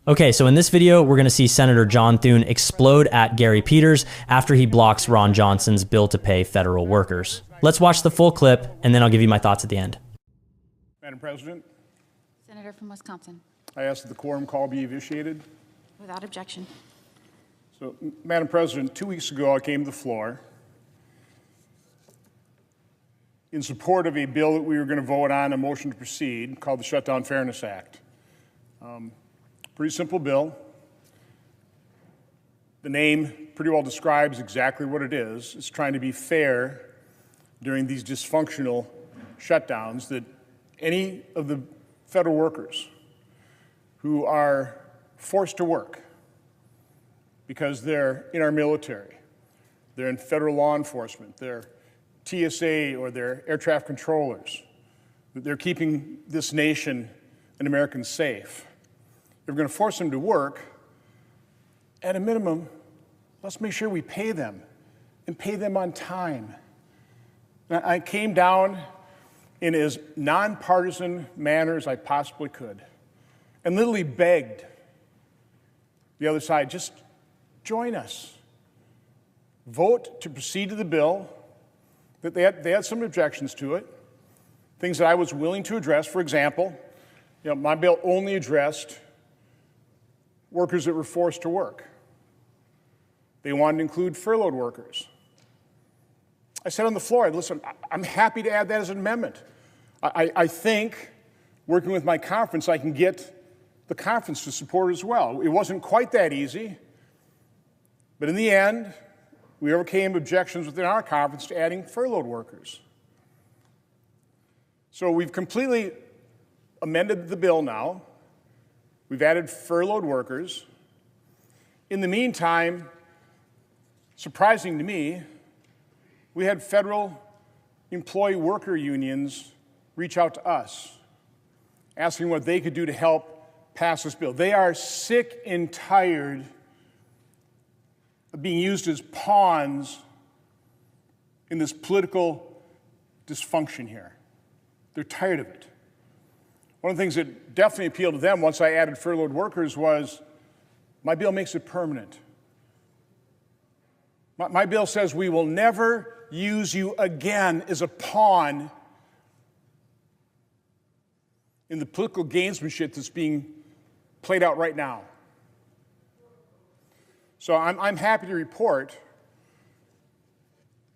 Okay, so in this video, we're gonna see Senator John Thune explode at Gary Peters after he blocks Ron Johnson's bill to pay federal workers. Let's watch the full clip, and then I'll give you my thoughts at the end. Madam President, Senator from Wisconsin. I ask that the quorum call be initiated. Without objection. So, Madam President, 2 weeks ago I came to the floor in support of a bill that we were going to vote on, a motion to proceed, called the Shutdown Fairness Act. Pretty simple bill. The name pretty well describes exactly what it is. It's trying to be fair during these dysfunctional shutdowns, that any of the federal workers who are forced to work because they're in our military, they're in federal law enforcement, they're TSA or they're air traffic controllers, that they're keeping this nation and Americans safe. If we're going to force them to work, at a minimum, let's make sure we pay them and pay them on time. Now, I came down in as nonpartisan manner as I possibly could and literally begged the other side, just join us. Vote to proceed to the bill. That they had some objections to it, things that I was willing to address. For example, my bill only addressed workers that were forced to work. They wanted to include furloughed workers. I said on the floor, listen, I'm happy to add that as an amendment. I think, working with my conference, I can get the conference to support it as well. It wasn't quite that easy, but in the end, we overcame objections within our conference to adding furloughed workers. So we've completely amended the bill now. We've added furloughed workers. In the meantime, surprising to me, we had federal employee worker unions reach out to us, asking what they could do to help pass this bill. They are sick and tired of being used as pawns in this political dysfunction here. They're tired of it. One of the things that definitely appealed to them once I added furloughed workers was, my bill makes it permanent. My bill says we will never use you again as a pawn in the political gamesmanship that's being played out right now. So I'm happy to report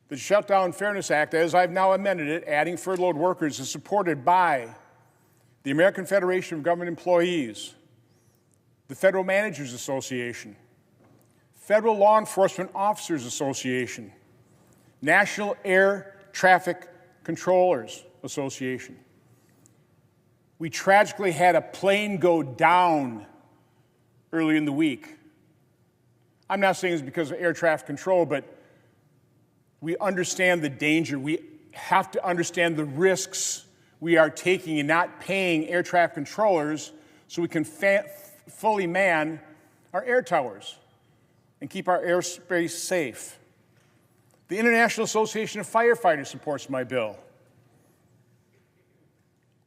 the Shutdown Fairness Act, as I've now amended it, adding furloughed workers, is supported by the American Federation of Government Employees, the Federal Managers Association, Federal Law Enforcement Officers Association, National Air Traffic Controllers Association. We tragically had a plane go down early in the week. I'm not saying it's because of air traffic control, but we understand the danger. We have to understand the risks we are taking in not paying air traffic controllers so we can fully man our air towers and keep our airspace safe. The International Association of Firefighters supports my bill.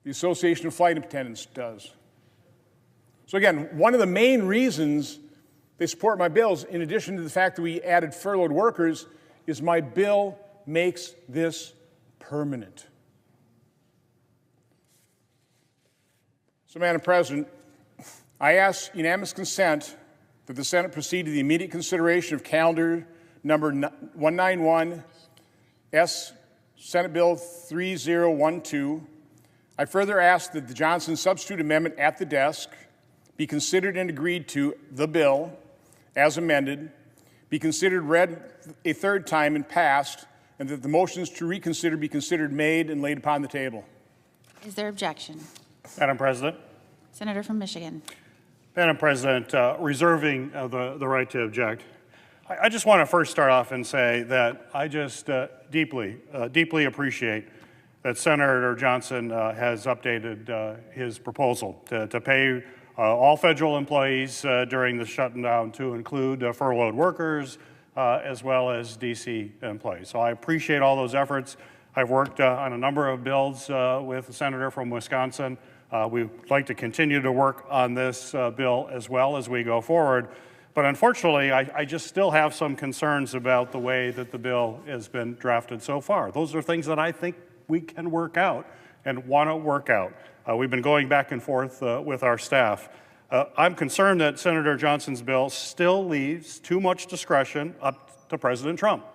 The Association of Flight Attendants does. So again, one of the main reasons they support my bills, in addition to the fact that we added furloughed workers, is my bill makes this permanent. So, Madam President, I ask unanimous consent that the Senate proceed to the immediate consideration of calendar number 191, Senate Bill 3012. I further ask that the Johnson substitute amendment at the desk be considered and agreed to, the bill as amended, be considered read a third time and passed, and that the motions to reconsider be considered made and laid upon the table. Is there objection? Madam President. Senator from Michigan. Madam President, reserving the right to object, I just want to first start off and say that I just deeply appreciate that Senator Johnson has updated his proposal to pay all federal employees during the shutdown to include furloughed workers as well as DC employees. So I appreciate all those efforts. I've worked on a number of bills with the senator from Wisconsin We'd like to continue to work on this bill as well as we go forward. But unfortunately, I just still have some concerns about the way that the bill has been drafted so far. Those are things that I think we can work out and want to work out. We've been going back and forth with our staff. I'm concerned that Senator Johnson's bill still leaves too much discretion up to President Trump.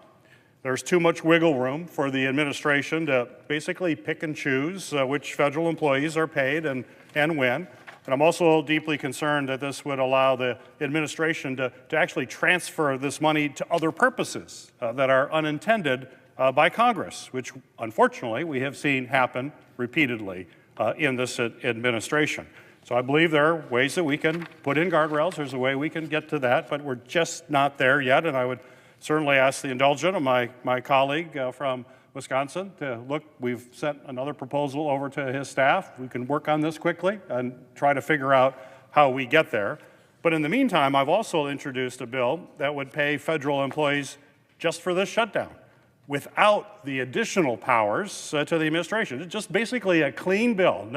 There's too much wiggle room for the administration to basically pick and choose which federal employees are paid and when. And I'm also deeply concerned that this would allow the administration to actually transfer this money to other purposes that are unintended by Congress, which unfortunately we have seen happen repeatedly in this administration. So I believe there are ways that we can put in guardrails. There's a way we can get to that, but we're just not there yet. And I would certainly ask the indulgence of my colleague from Wisconsin to look. We've sent another proposal over to his staff. We can work on this quickly and try to figure out how we get there. But in the meantime, I've also introduced a bill that would pay federal employees just for this shutdown without the additional powers to the administration. It's just basically a clean bill.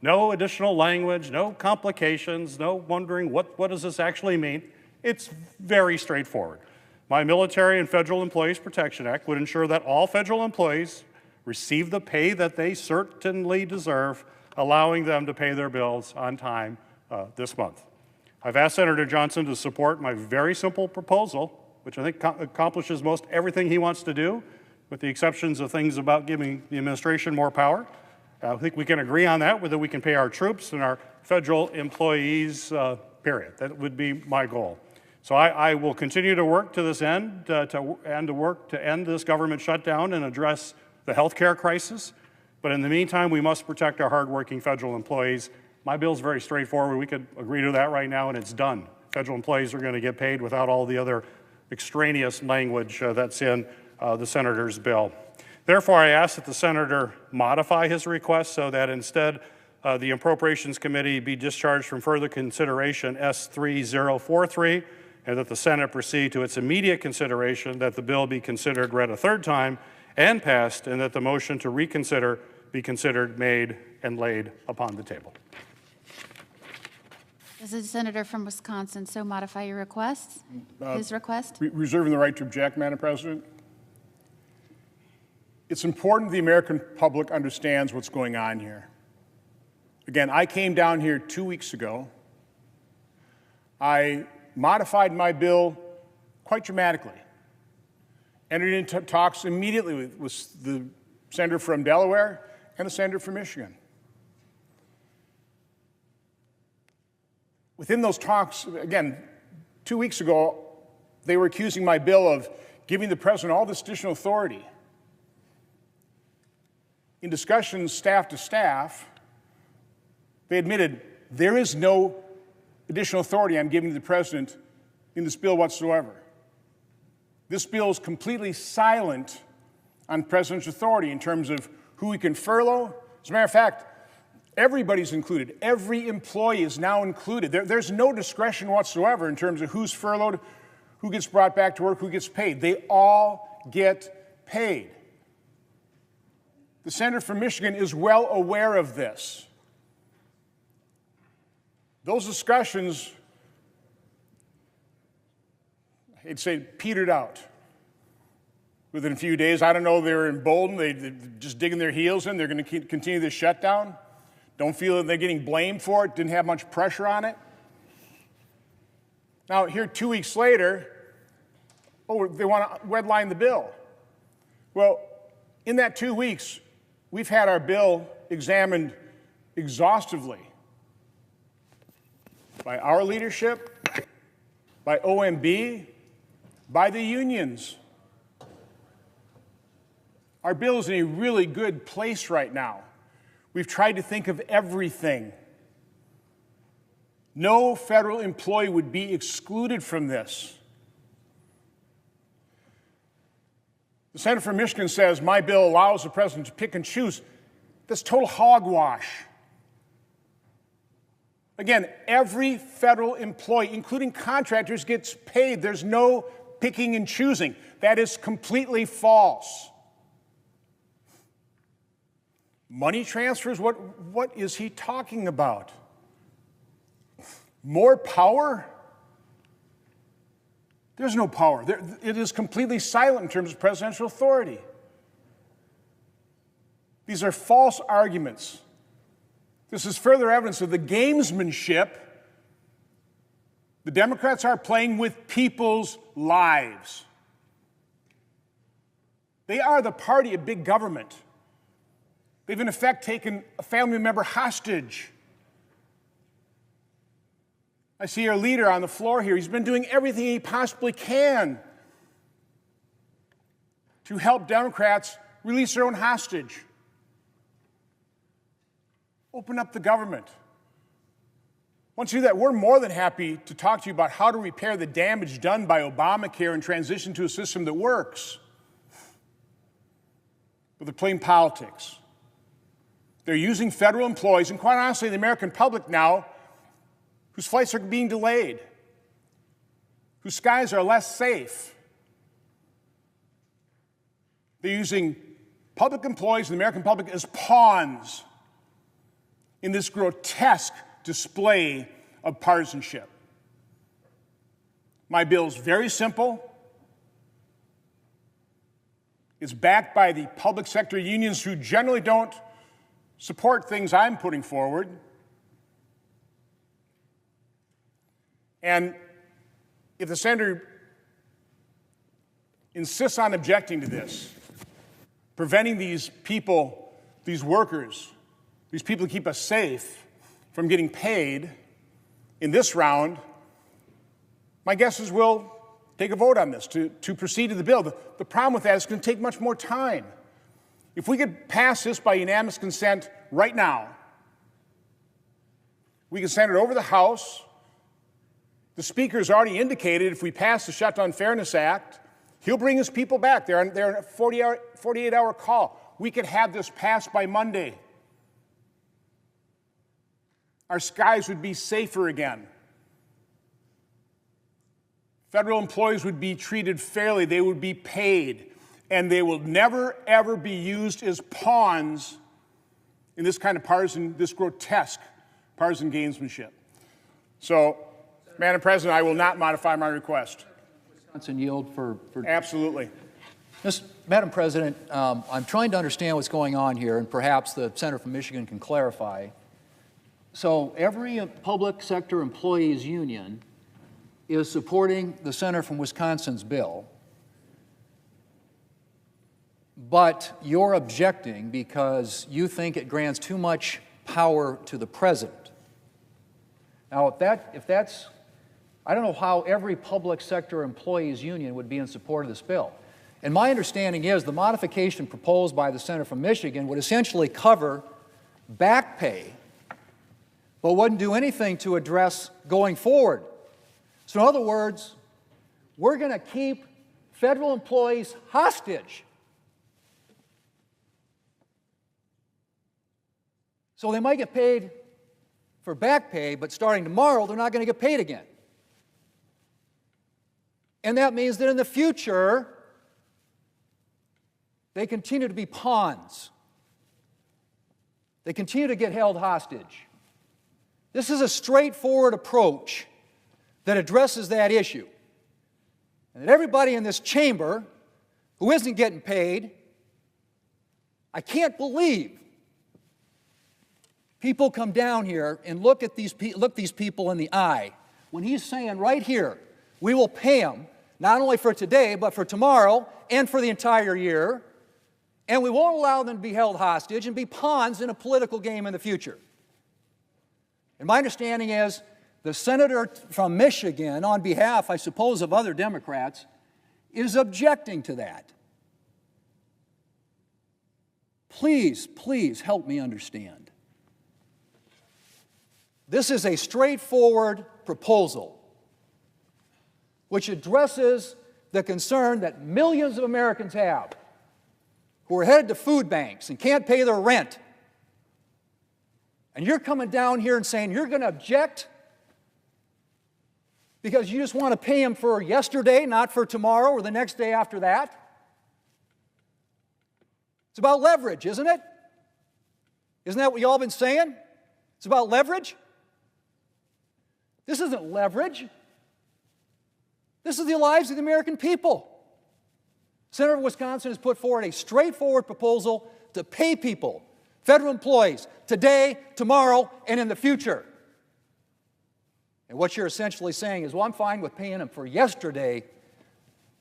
No additional language, no complications, no wondering what does this actually mean. It's very straightforward. My Military and Federal Employees Protection Act would ensure that all federal employees receive the pay that they certainly deserve, allowing them to pay their bills on time this month. I've asked Senator Johnson to support my very simple proposal, which I think accomplishes most everything he wants to do, with the exceptions of things about giving the administration more power. I think we can agree on that, whether we can pay our troops and our federal employees, period. That would be my goal. So I will continue to work to this end, to work to end this government shutdown and address the health care crisis. But in the meantime, we must protect our hardworking federal employees. My bill is very straightforward. We could agree to that right now, and it's done. Federal employees are going to get paid without all the other extraneous language that's in the senator's bill. Therefore, I ask that the senator modify his request so that instead the Appropriations Committee be discharged from further consideration S3043, and that the Senate proceed to its immediate consideration, that the bill be considered read a third time and passed, and that the motion to reconsider be considered, made, and laid upon the table. Does the senator from Wisconsin so modify your request, his request? Reserving the right to object, Madam President. It's important the American public understands what's going on here. Again, I came down here 2 weeks ago. I modified my bill quite dramatically. Entered into talks immediately with the senator from Delaware and the senator from Michigan. Within those talks, again, 2 weeks ago, they were accusing my bill of giving the president all this additional authority. In discussions staff to staff, they admitted there is no additional authority I'm giving to the president in this bill whatsoever. This bill is completely silent on president's authority in terms of who he can furlough. As a matter of fact, everybody's included. Every employee is now included. There's no discretion whatsoever in terms of who's furloughed, who gets brought back to work, who gets paid. They all get paid. The senator from Michigan is well aware of this. Those discussions, I'd say, petered out. Within a few days, I don't know, they're emboldened, they're just digging their heels in, they're going to continue this shutdown. Don't feel that they're getting blamed for it, didn't have much pressure on it. Now, here 2 weeks later, they want to redline the bill. Well, in that 2 weeks, we've had our bill examined exhaustively by our leadership, by OMB, by the unions. Our bill is in a really good place right now. We've tried to think of everything. No federal employee would be excluded from this. The senator from Michigan says my bill allows the president to pick and choose. That's total hogwash. Again, every federal employee, including contractors, gets paid. There's no picking and choosing. That is completely false. Money transfers? What is he talking about? More power? There's no power. It is completely silent in terms of presidential authority. These are false arguments. This is further evidence of the gamesmanship the Democrats are playing with people's lives. They are the party of big government. They've in effect taken a family member hostage. I see our leader on the floor here. He's been doing everything he possibly can to help Democrats release their own hostage. Open up the government. Once you do that, we're more than happy to talk to you about how to repair the damage done by Obamacare and transition to a system that works. But they're playing politics. They're using federal employees, and quite honestly, the American public now, whose flights are being delayed, whose skies are less safe. They're using public employees and the American public as pawns in this grotesque display of partisanship. My bill is very simple. It's backed by the public sector unions who generally don't support things I'm putting forward. And if the senator insists on objecting to this, preventing these people, these workers, these people who keep us safe from getting paid in this round, my guess is we'll take a vote on this to proceed to the bill. The problem with that is it's going to take much more time. If we could pass this by unanimous consent right now, we can send it over the House. The Speaker's already indicated if we pass the Shutdown Fairness Act, he'll bring his people back. They're on a 48-hour call. We could have this passed by Monday. Our skies would be safer again. Federal employees would be treated fairly. They would be paid. And they will never, ever be used as pawns in this kind of partisan, this grotesque partisan gamesmanship. So, Madam President, I will not modify my request. Wisconsin yield for Absolutely. Madam President, I'm trying to understand what's going on here, and perhaps the senator from Michigan can clarify. So every public sector employees union is supporting the senator from Wisconsin's bill, but you're objecting because you think it grants too much power to the president. Now, if that's, I don't know how every public sector employees union would be in support of this bill. And my understanding is the modification proposed by the senator from Michigan would essentially cover back pay, but wouldn't do anything to address going forward. So in other words, we're going to keep federal employees hostage. So they might get paid for back pay, but starting tomorrow, they're not going to get paid again. And that means that in the future, they continue to be pawns. They continue to get held hostage. This is a straightforward approach that addresses that issue. And that everybody in this chamber who isn't getting paid, I can't believe people come down here and look these people in the eye when he's saying right here, we will pay them not only for today, but for tomorrow and for the entire year, and we won't allow them to be held hostage and be pawns in a political game in the future. And my understanding is the senator from Michigan, on behalf, I suppose, of other Democrats, is objecting to that. Please, please help me understand. This is a straightforward proposal which addresses the concern that millions of Americans have who are headed to food banks and can't pay their rent. And you're coming down here and saying you're going to object because you just want to pay them for yesterday, not for tomorrow or the next day after that? It's about leverage, isn't it? Isn't that what y'all been saying? It's about leverage? This isn't leverage. This is the lives of the American people. Senator of Wisconsin has put forward a straightforward proposal to pay people, federal employees, today, tomorrow, and in the future. And what you're essentially saying is, well, I'm fine with paying them for yesterday,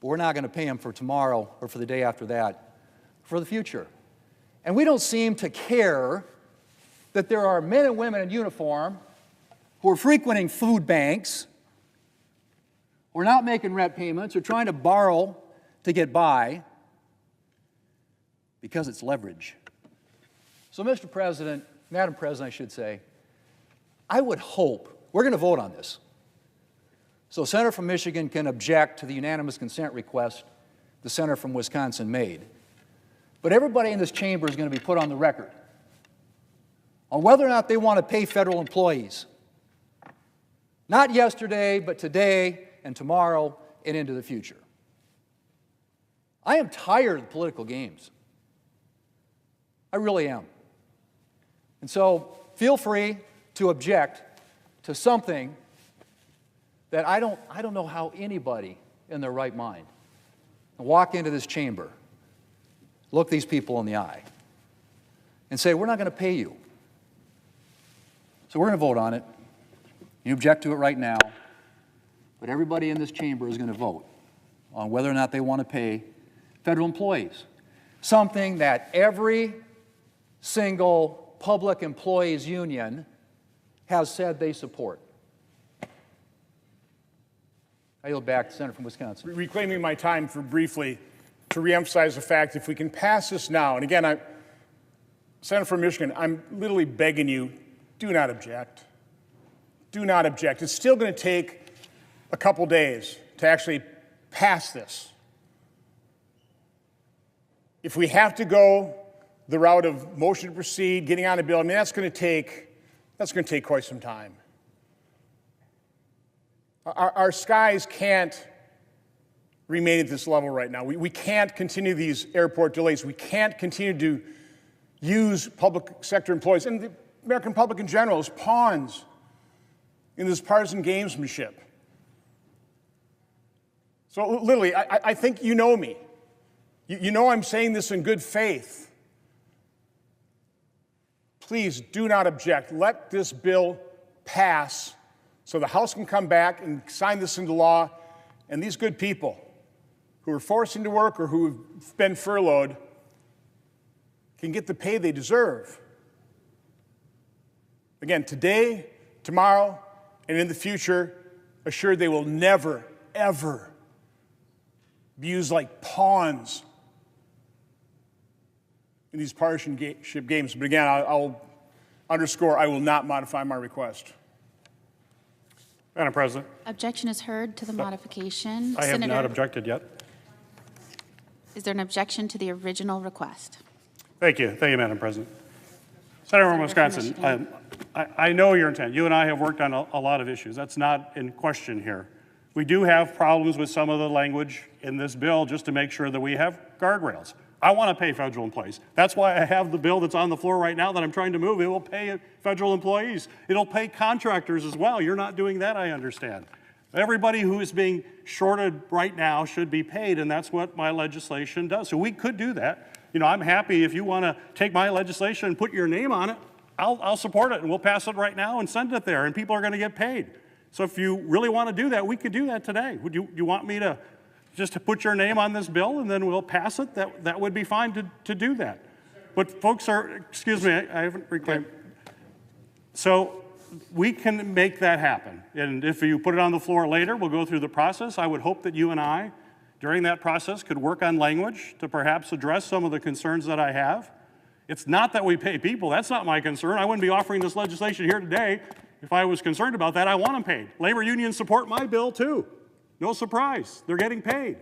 but we're not going to pay them for tomorrow or for the day after that, for the future. And we don't seem to care that there are men and women in uniform who are frequenting food banks, who are not making rent payments, or trying to borrow to get by, because it's leverage. So, Mr. President, Madam President, I should say, I would hope, we're going to vote on this, so Senator from Michigan can object to the unanimous consent request the Senator from Wisconsin made. But everybody in this chamber is going to be put on the record on whether or not they want to pay federal employees. Not yesterday, but today and tomorrow and into the future. I am tired of the political games. I really am. And so feel free to object to something that I don't know how anybody in their right mind can walk into this chamber, look these people in the eye, and say, we're not going to pay you. So we're going to vote on it. You object to it right now, but everybody in this chamber is going to vote on whether or not they want to pay federal employees, something that every single public employees union has said they support. I yield back to the Senator from Wisconsin. Reclaiming my time for briefly to reemphasize the fact, if we can pass this now, and again, Senator from Michigan, I'm literally begging you, do not object. Do not object. It's still going to take a couple days to actually pass this. If we have to go the route of motion to proceed, getting on a bill, I mean, that's going to take quite some time. Our skies can't remain at this level right now. We can't continue these airport delays. We can't continue to use public sector employees and the American public in general as pawns in this partisan gamesmanship. So literally, I think you know me. You know I'm saying this in good faith. Please do not object. Let this bill pass so the House can come back and sign this into law, and these good people who are forced into work or who have been furloughed can get the pay they deserve. Again, today, tomorrow, and in the future, assured they will never, ever be used like pawns in these partisanship games. But again, I'll underscore, I will not modify my request. Madam President. Objection is heard to the modification. I have Senator, not objected yet. is there an objection to the original request? Thank you, Madam President. Senator from Wisconsin, I know your intent. You and I have worked on a lot of issues. That's not in question here. We do have problems with some of the language in this bill just to make sure that we have guardrails. I want to pay federal employees. That's why I have the bill that's on the floor right now that I'm trying to move. It will pay federal employees. It'll pay contractors as well. You're not doing that, I understand. Everybody who is being shorted right now should be paid, and that's what my legislation does. So we could do that. You know, I'm happy if you want to take my legislation and put your name on it, I'll support it, and we'll pass it right now and send it there, and people are going to get paid. So if you really want to do that, we could do that today. Would you want me to just to put your name on this bill and then we'll pass it? That would be fine to do that. But folks are, excuse me, I haven't reclaimed. So we can make that happen. And if you put it on the floor later, we'll go through the process. I would hope that you and I, during that process, could work on language to perhaps address some of the concerns that I have. It's not that we pay people. That's not my concern. I wouldn't be offering this legislation here today if I was concerned about that. I want them paid. Labor unions support my bill too. No surprise, they're getting paid.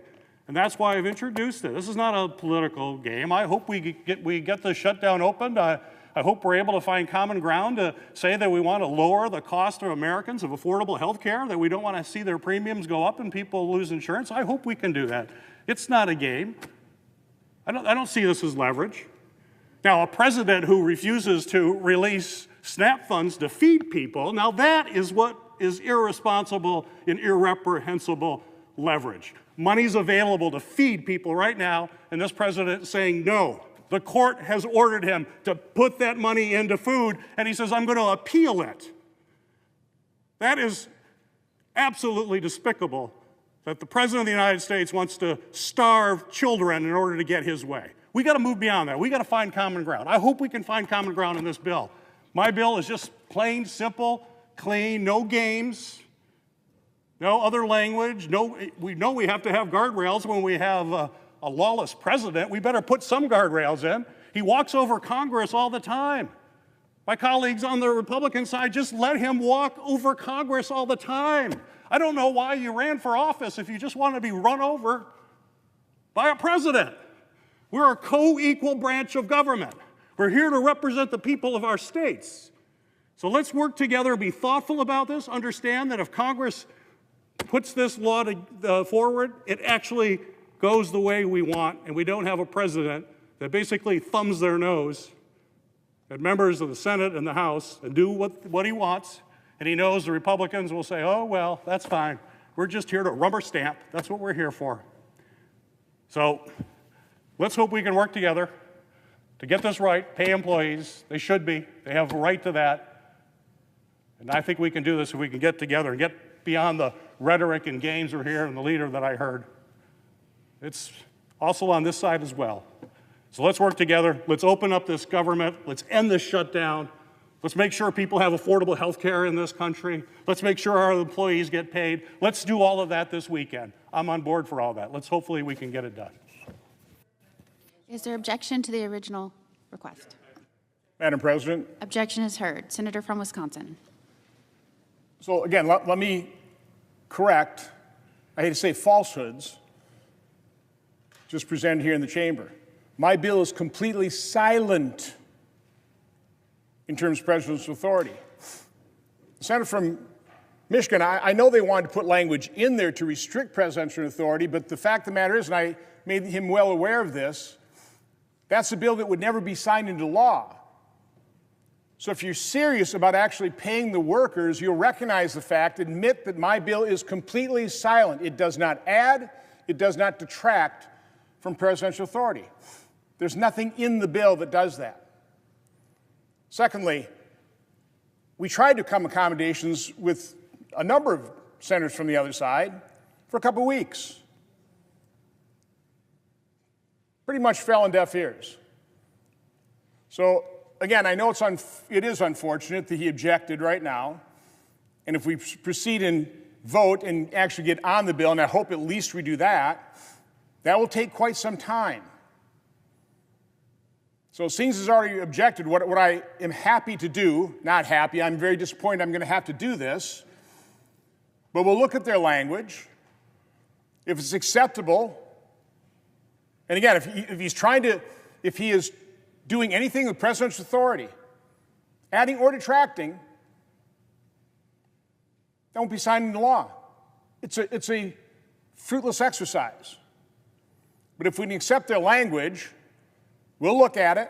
And that's why I've introduced it. This is not a political game. I hope we get the shutdown opened. I hope we're able to find common ground to say that we want to lower the cost of Americans of affordable health care, that we don't want to see their premiums go up and people lose insurance. I hope we can do that. It's not a game. I don't see this as leverage. Now, a president who refuses to release SNAP funds to feed people, now that is what is irresponsible and irreprehensible leverage. Money's available to feed people right now, and this president is saying no. The court has ordered him to put that money into food, and he says, I'm going to appeal it. That is absolutely despicable that the President of the United States wants to starve children in order to get his way. We got to move beyond that. We got to find common ground. I hope we can find common ground in this bill. My bill is just plain, simple, clean, no games, no other language. We know we have to have guardrails when we have a lawless president. We better put some guardrails in. He walks over Congress all the time. My colleagues on the Republican side, just let him walk over Congress all the time. I don't know why you ran for office if you just want to be run over by a president. We're a co-equal branch of government. We're here to represent the people of our states. So let's work together, be thoughtful about this, understand that if Congress puts this law forward, it actually goes the way we want, and we don't have a president that basically thumbs their nose at members of the Senate and the House and do what he wants, and he knows the Republicans will say, oh, well, that's fine. We're just here to rubber stamp. That's what we're here for. So let's hope we can work together to get this right, pay employees. They should be. They have a right to that. And I think we can do this if we can get together and get beyond the rhetoric and games we're here and the leader that I heard. It's also on this side as well. So let's work together. Let's open up this government. Let's end this shutdown. Let's make sure people have affordable health care in this country. Let's make sure our employees get paid. Let's do all of that this weekend. I'm on board for all that. Hopefully we can get it done. Is there objection to the original request? Madam President. Objection is heard. Senator from Wisconsin. So again, let me correct, I hate to say falsehoods, just presented here in the chamber. My bill is completely silent in terms of presidential authority. The senator from Michigan, I know they wanted to put language in there to restrict presidential authority, but the fact of the matter is, and I made him well aware of this, that's a bill that would never be signed into law. So if you're serious about actually paying the workers, you'll recognize the fact, admit that my bill is completely silent. It does not add, it does not detract from presidential authority. There's nothing in the bill that does that. Secondly, we tried to come accommodations with a number of senators from the other side for a couple of weeks. Pretty much fell on deaf ears. So again, I know it is unfortunate that he objected right now, and if we proceed and vote and actually get on the bill, and I hope at least we do that, that will take quite some time. So Sings has already objected. What I am happy to do, not happy, I'm very disappointed I'm going to have to do this, but we'll look at their language. If it's acceptable, and again, if he is doing anything with presidential authority, adding or detracting, that won't be signed into law. It's a fruitless exercise. But if we can accept their language, we'll look at it,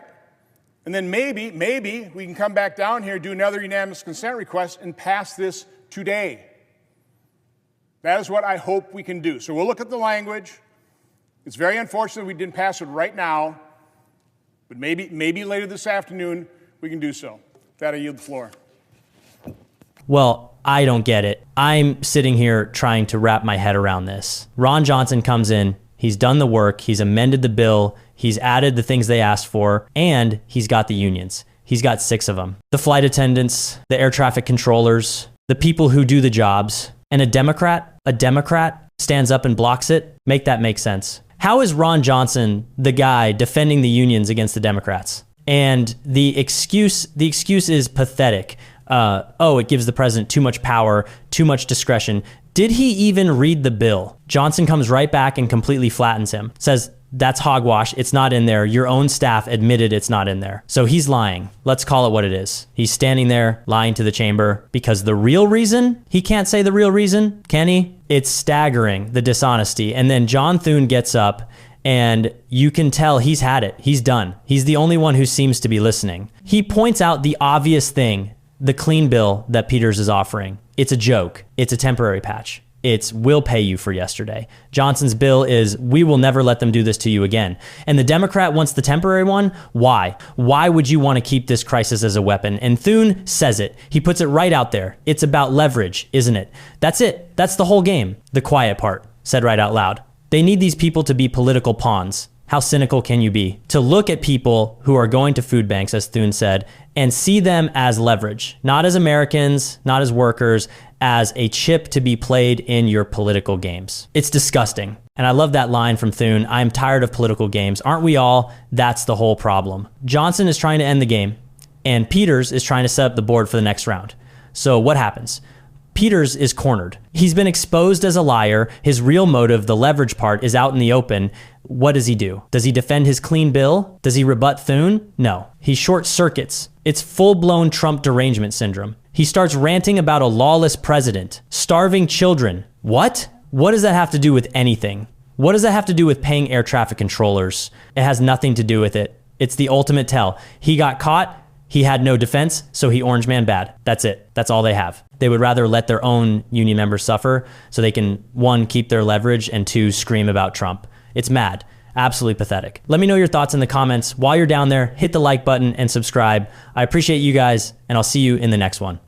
and then maybe we can come back down here, do another unanimous consent request, and pass this today. That is what I hope we can do. So we'll look at the language. It's very unfortunate we didn't pass it right now, but maybe later this afternoon we can do so. With that, I yield the floor. Well, I don't get it. I'm sitting here trying to wrap my head around this. Ron Johnson comes in, he's done the work, he's amended the bill, he's added the things they asked for, and he's got the unions. He's got 6 of them. The flight attendants, the air traffic controllers, the people who do the jobs, and a Democrat stands up and blocks it. Make that make sense. How is Ron Johnson the guy defending the unions against the Democrats? And the excuse is pathetic. It gives the president too much power, too much discretion. Did he even read the bill? Johnson comes right back and completely flattens him. Says, that's hogwash. It's not in there. Your own staff admitted it's not in there. So he's lying. Let's call it what it is. He's standing there lying to the chamber because the real reason, he can't say the real reason, can he? It's staggering, the dishonesty. And then John Thune gets up And you can tell he's had it. He's done. He's the only one who seems to be listening. He points out the obvious thing, the clean bill that Peters is offering. It's a joke. It's a temporary patch. It's we'll pay you for yesterday. Johnson's bill is we will never let them do this to you again. And the Democrat wants the temporary one. Why? Why would you want to keep this crisis as a weapon? And Thune says it. He puts it right out there. It's about leverage, isn't it? That's it. That's the whole game. The quiet part, said right out loud. They need these people to be political pawns. How cynical can you be? To look at people who are going to food banks, as Thune said, and see them as leverage, not as Americans, not as workers, as a chip to be played in your political games. It's disgusting. And I love that line from Thune. I'm tired of political games. Aren't we all? That's the whole problem. Johnson is trying to end the game, and Peters is trying to set up the board for the next round. So what happens? Peters is cornered. He's been exposed as a liar. His real motive, the leverage part, is out in the open. What does he do? Does he defend his clean bill? Does he rebut Thune? No. He short circuits. It's full-blown Trump derangement syndrome. He starts ranting about a lawless president, starving children. What? What does that have to do with anything? What does that have to do with paying air traffic controllers? It has nothing to do with it. It's the ultimate tell. He got caught. He had no defense, so he orange man bad. That's it. That's all they have. They would rather let their own union members suffer so they can, one, keep their leverage, and two, scream about Trump. It's mad. Absolutely pathetic. Let me know your thoughts in the comments. While you're down there, hit the like button and subscribe. I appreciate you guys, and I'll see you in the next one.